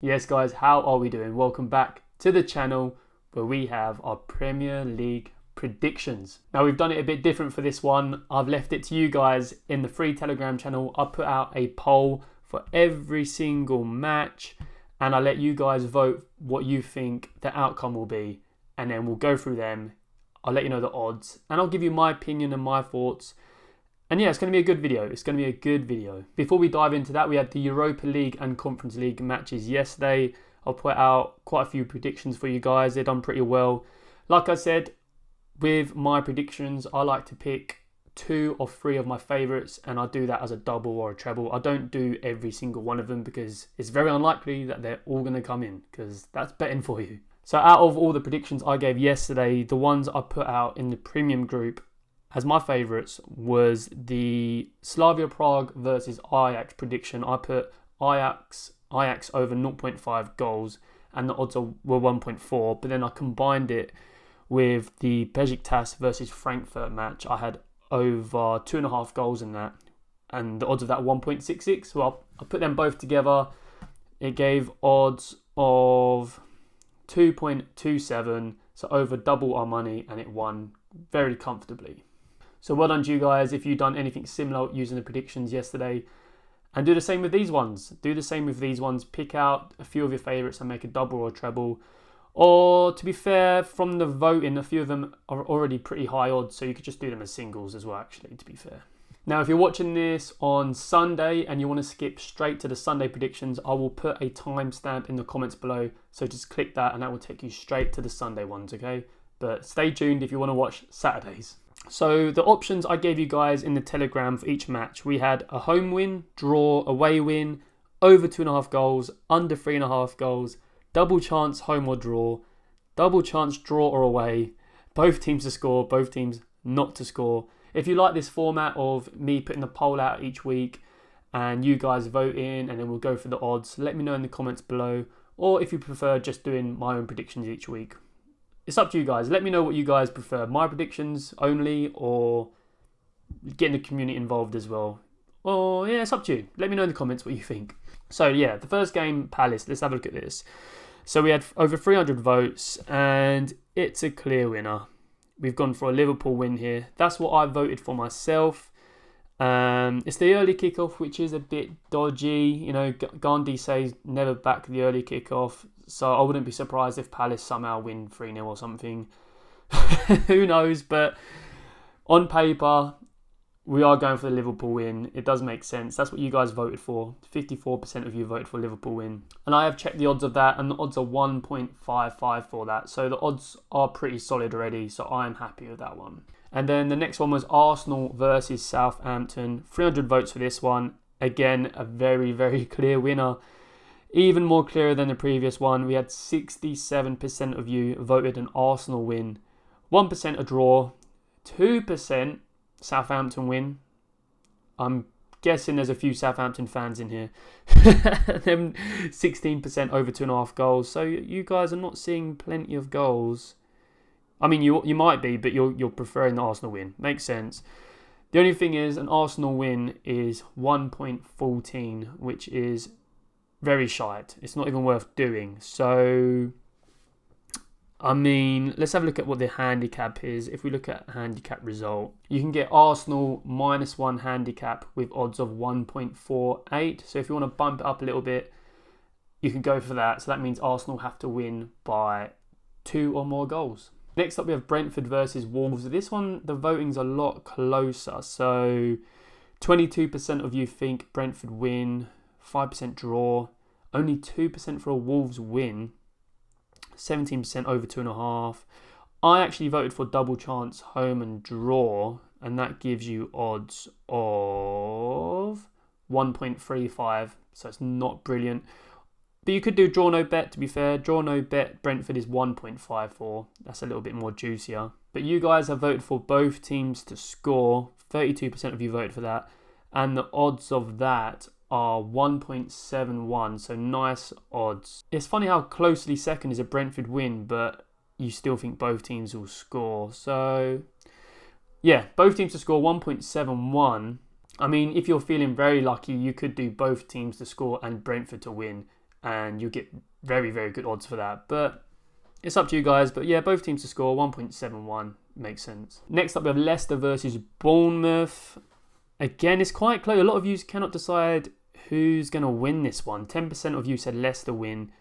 Yes guys, how are we doing? Welcome back to the channel where we have our Premier League predictions. Now we've done it a bit different for this one. I've left it to you guys in the free Telegram channel. I put out a poll for every single match and I let you guys vote what you think the outcome will be, and then we'll go through them. I'll let you know the odds and I'll give you my opinion and my thoughts. And yeah, it's going to be a good video. It's going to be a good video. Before we dive into that, we had the Europa League and Conference League matches yesterday. I'll put out quite a few predictions for you guys. They've done pretty well. Like I said, with my predictions, I like to pick 2 or 3 of my favourites, and I do that as a double or a treble. I don't do every single one of them because it's very unlikely that they're all going to come in, because that's betting for you. So out of all the predictions I gave yesterday, the ones I put out in the premium group as my favourites was the Slavia Prague versus Ajax prediction. I put Ajax over 0.5 goals and the odds were 1.4, but then I combined it with the Besiktas versus Frankfurt match. I had over 2.5 goals in that and the odds of that 1.66. Well, I put them both together. It gave odds of 2.27, so over double our money, and it won very comfortably. So well done to you guys if you've done anything similar using the predictions yesterday. And do the same with these ones. Do the same with these ones. Pick out a few of your favourites and make a double or a treble. Or to be fair, from the voting, a few of them are already pretty high odds, so you could just do them as singles as well, actually, to be fair. Now, if you're watching this on Sunday and you want to skip straight to the Sunday predictions, I will put a timestamp in the comments below. So just click that and that will take you straight to the Sunday ones, okay? But stay tuned if you want to watch Saturdays. So the options I gave you guys in the Telegram for each match, we had a home win, draw, away win, over 2.5 goals, under 3.5 goals, double chance home or draw, double chance draw or away, both teams to score, both teams not to score. If you like this format of me putting the poll out each week and you guys vote in and then we'll go for the odds, let me know in the comments below. Or if you prefer just doing my own predictions each week. It's up to you guys. Let me know what you guys prefer. My predictions only, or getting the community involved as well. Or yeah, it's up to you. Let me know in the comments what you think. So yeah, the first game, Palace. Let's have a look at this. So we had over 300 votes and it's a clear winner. We've gone for a Liverpool win here. That's what I voted for myself. It's the early kickoff, which is a bit dodgy. You know, Gandhi says never back the early kickoff. So I wouldn't be surprised if Palace somehow win 3-0 or something. Who knows? But on paper, we are going for the Liverpool win. It does make sense. That's what you guys voted for. 54% of you voted for Liverpool win. And I have checked the odds of that, and the odds are 1.55 for that. So the odds are pretty solid already. So I'm happy with that one. And then the next one was Arsenal versus Southampton. 300 votes for this one. Again, a very, very clear winner. Even more clearer than the previous one. We had 67% of you voted an Arsenal win. 1% a draw. 2% Southampton win. I'm guessing there's a few Southampton fans in here. Then 16% over 2.5 goals. So you guys are not seeing plenty of goals. I mean, you might be, but you're preferring the Arsenal win. Makes sense. The only thing is, an Arsenal win is 1.14, which is very shite. It's not even worth doing. So, I mean, let's have a look at what the handicap is. If we look at handicap result, you can get Arsenal -1 handicap with odds of 1.48. So if you want to bump it up a little bit, you can go for that. So that means Arsenal have to win by 2 or more goals. Next up, we have Brentford versus Wolves. This one, the voting's a lot closer. So 22% of you think Brentford win, 5% draw, only 2% for a Wolves win, 17% over 2.5. I actually voted for double chance home and draw, and that gives you odds of 1.35, so it's not brilliant. But you could do draw no bet, to be fair. Draw no bet, Brentford is 1.54. That's a little bit more juicier. But you guys have voted for both teams to score. 32% of you voted for that. And the odds of that are 1.71, so nice odds. It's funny how closely second is a Brentford win, but you still think both teams will score. So yeah, both teams to score 1.71. I mean, if you're feeling very lucky, you could do both teams to score and Brentford to win. and you get very, very good odds for that. But it's up to you guys. But yeah, both teams to score, 1.71 makes sense. Next up, we have Leicester versus Bournemouth. Again, it's quite close. A lot of you cannot decide who's going to win this one. 10% of you said Leicester win,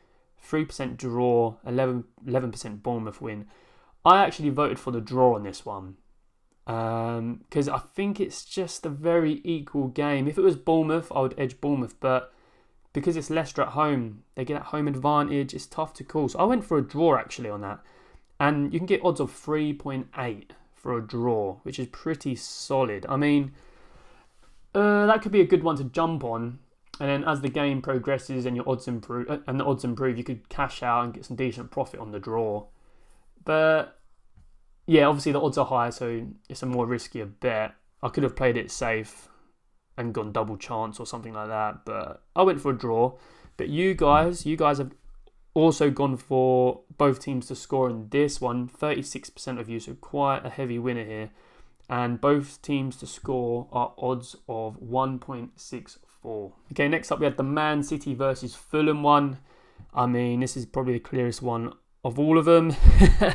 3% draw, 11% Bournemouth win. I actually voted for the draw on this one because I think it's just a very equal game. If it was Bournemouth, I would edge Bournemouth, but because it's Leicester at home, they get that home advantage. It's tough to call. So I went for a draw actually on that. And you can get odds of 3.8 for a draw, which is pretty solid. I mean, that could be a good one to jump on. And then as the game progresses and your odds improve, you could cash out and get some decent profit on the draw. But yeah, obviously the odds are higher, so it's a more riskier bet. I could have played it safe and gone double chance or something like that, but I went for a draw. But you guys have also gone for both teams to score in this one. 36% of you, so quite a heavy winner here. And both teams to score are odds of 1.64. Okay, next up we have the Man City versus Fulham one. I mean, this is probably the clearest one of all of them.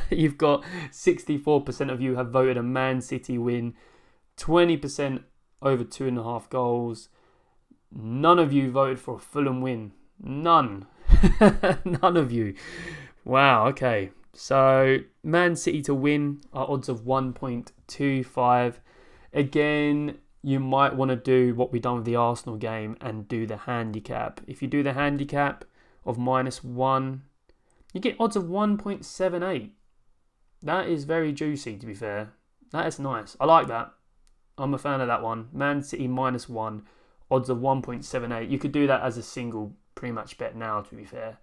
You've got 64% of you have voted a Man City win, 20% over 2.5 goals. None of you voted for a Fulham win. None. None of you. Wow, okay. So, Man City to win are odds of 1.25. Again, you might want to do what we've done with the Arsenal game and do the handicap. If you do the handicap of -1, you get odds of 1.78. That is very juicy, to be fair. That is nice. I like that. I'm a fan of that one. Man City -1, odds of 1.78. You could do that as a single pre-match bet now, to be fair.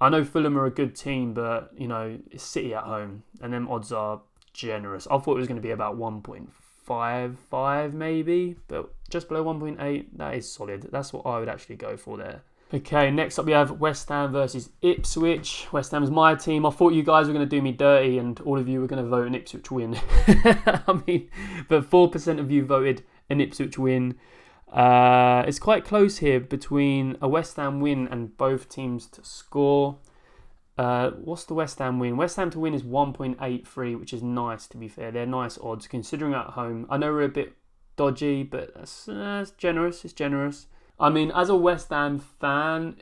I know Fulham are a good team, but, you know, it's City at home, and them odds are generous. I thought it was going to be about 1.55 maybe, but just below 1.8, that is solid. That's what I would actually go for there. Okay, next up we have West Ham versus Ipswich. West Ham's my team. I thought you guys were going to do me dirty and all of you were going to vote an Ipswich win. I mean, but 4% of you voted an Ipswich win. It's quite close here between a West Ham win and both teams to score. What's the West Ham win? West Ham to win is 1.83, which is nice, to be fair. They're nice odds considering at home. I know we're a bit dodgy, but that's generous. It's generous. I mean, as a West Ham fan,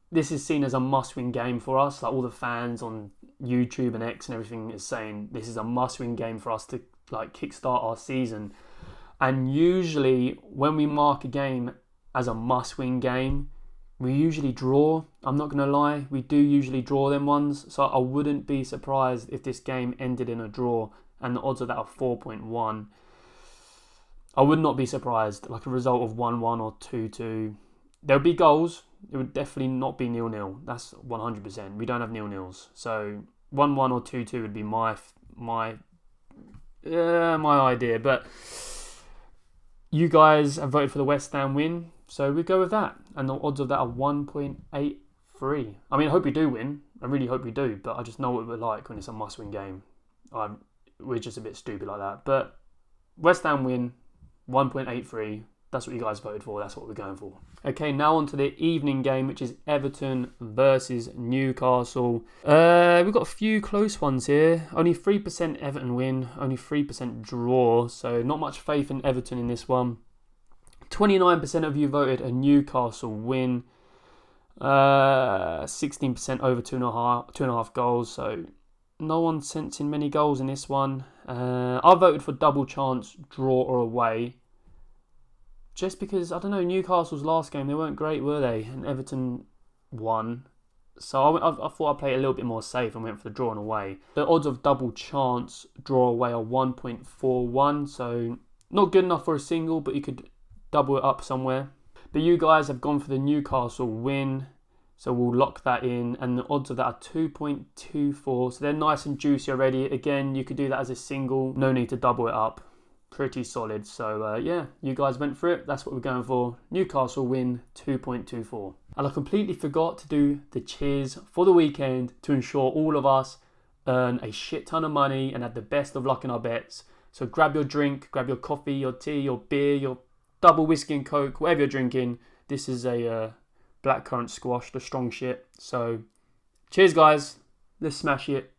this is seen as a must-win game for us. Like all the fans on YouTube and X and everything is saying this is a must-win game for us to like kickstart our season. And usually, when we mark a game as a must-win game, we usually draw. I'm not going to lie, we do usually draw them ones. So I wouldn't be surprised if this game ended in a draw, and the odds of that are 4.1. I would not be surprised, like a result of 1-1 or 2-2. There would be goals. It would definitely not be 0-0. That's 100%. We don't have 0-0s. So 1-1 or 2-2 would be my idea. But you guys have voted for the West Ham win, so we go with that. And the odds of that are 1.83. I mean, I hope we do win. I really hope we do. But I just know what we're like when it's a must-win game. We're just a bit stupid like that. But West Ham win, 1.83. That's what you guys voted for. That's what we're going for. Okay, now on to the evening game, which is Everton versus Newcastle. We've got a few close ones here. Only 3% Everton win, only 3% draw. So not much faith in Everton in this one. 29% of you voted a Newcastle win. 16% over 2.5 goals. So no one sensing many goals in this one. I voted for double chance, draw or away. Just because, I don't know, Newcastle's last game, they weren't great, were they? And Everton won. So I thought I'd play it a little bit more safe and went for the draw and away. The odds of double chance, draw away are 1.41. So not good enough for a single, but you could double it up somewhere. But you guys have gone for the Newcastle win. So we'll lock that in. And the odds of that are 2.24. So they're nice and juicy already. Again, you could do that as a single. No need to double it up. Pretty solid. So yeah, you guys went for it. That's what we're going for. Newcastle win 2.24. And I completely forgot to do the cheers for the weekend to ensure all of us earn a shit ton of money and have the best of luck in our bets. So grab your drink, grab your coffee, your tea, your beer, your double whiskey and coke, whatever you're drinking. This is a blackcurrant squash, the strong shit. So cheers guys, let's smash it.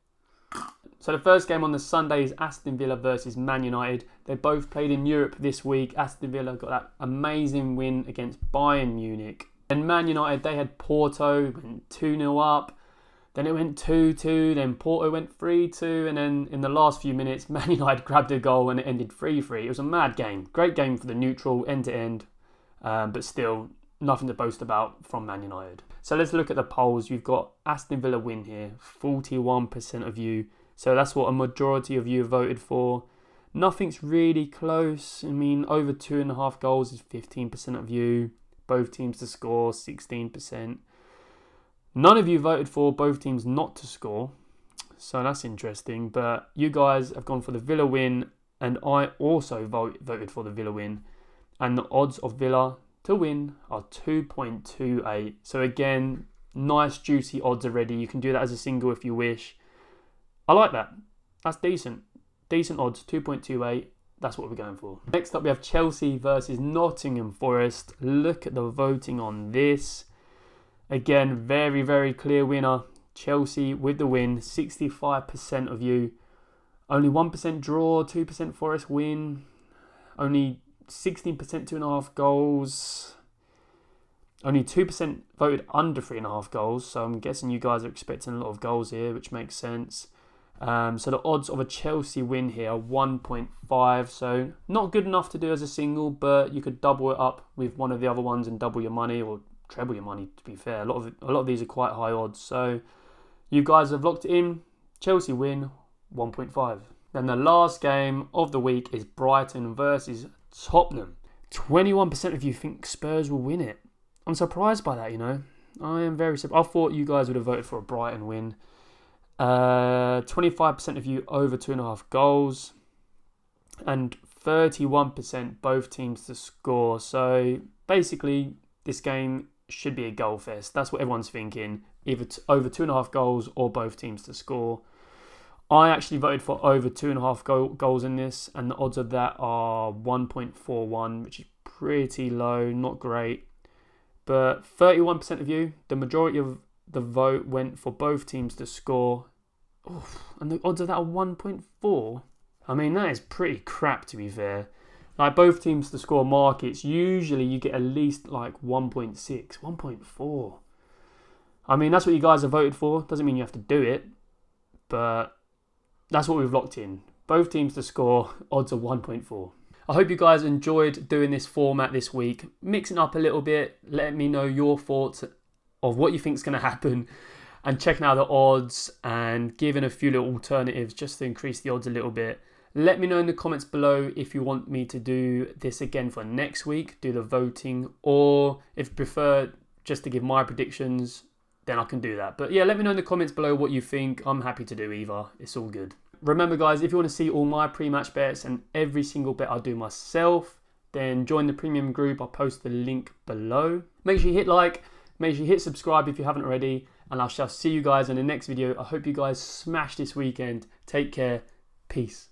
So the first game on the Sunday is Aston Villa versus Man United. They both played in Europe this week. Aston Villa got that amazing win against Bayern Munich. And Man United, they had Porto, went 2-0 up. Then it went 2-2, then Porto went 3-2. And then in the last few minutes, Man United grabbed a goal and it ended 3-3. It was a mad game. Great game for the neutral, end to end. But still, nothing to boast about from Man United. So let's look at the polls. You've got Aston Villa win here, 41% of you. So that's what a majority of you have voted for. Nothing's really close. I mean, over 2.5 goals is 15% of you. Both teams to score, 16%. None of you voted for both teams not to score. So that's interesting. But you guys have gone for the Villa win. And I also voted for the Villa win. And the odds of Villa to win are 2.28. So again, nice juicy odds already. You can do that as a single if you wish. I like that. That's decent. Decent odds, 2.28. That's what we're going for. Next up, we have Chelsea versus Nottingham Forest. Look at the voting on this. Again, very, very clear winner. Chelsea with the win, 65% of you. Only 1% draw, 2% Forest win. Only 16% 2.5 goals. Only 2% voted under 3.5 goals. So I'm guessing you guys are expecting a lot of goals here, which makes sense. So the odds of a Chelsea win here are 1.5. So not good enough to do as a single, but you could double it up with one of the other ones and double your money, or treble your money, to be fair. A lot of these are quite high odds. So you guys have locked it in. Chelsea win, 1.5. Then the last game of the week is Brighton versus Tottenham. 21% of you think Spurs will win it. I'm surprised by that, you know. I am very surprised. I thought you guys would have voted for a Brighton win. 25% of you over 2.5 goals. And 31% both teams to score. So basically, this game should be a goal fest. That's what everyone's thinking. Either over 2.5 goals or both teams to score. I actually voted for over 2.5 goals in this, and the odds of that are 1.41, which is pretty low, not great. But 31% of you, the majority of the vote went for both teams to score. Oof, and the odds of that are 1.4. I mean, that is pretty crap, to be fair. Like, both teams to score markets, usually you get at least like 1.6, 1.4. I mean, that's what you guys have voted for. Doesn't mean you have to do it, but that's what we've locked in. Both teams to score, odds of 1.4. I hope you guys enjoyed doing this format this week. Mixing up a little bit, letting me know your thoughts of what you think is going to happen, and checking out the odds and giving a few little alternatives just to increase the odds a little bit. Let me know in the comments below if you want me to do this again for next week, do the voting, or if you prefer just to give my predictions, then I can do that. But yeah, let me know in the comments below what you think. I'm happy to do either. It's all good. Remember guys, if you want to see all my pre-match bets and every single bet I do myself, then join the premium group. I'll post the link below. Make sure you hit like, make sure you hit subscribe if you haven't already, and I shall see you guys in the next video. I hope you guys smash this weekend. Take care. Peace.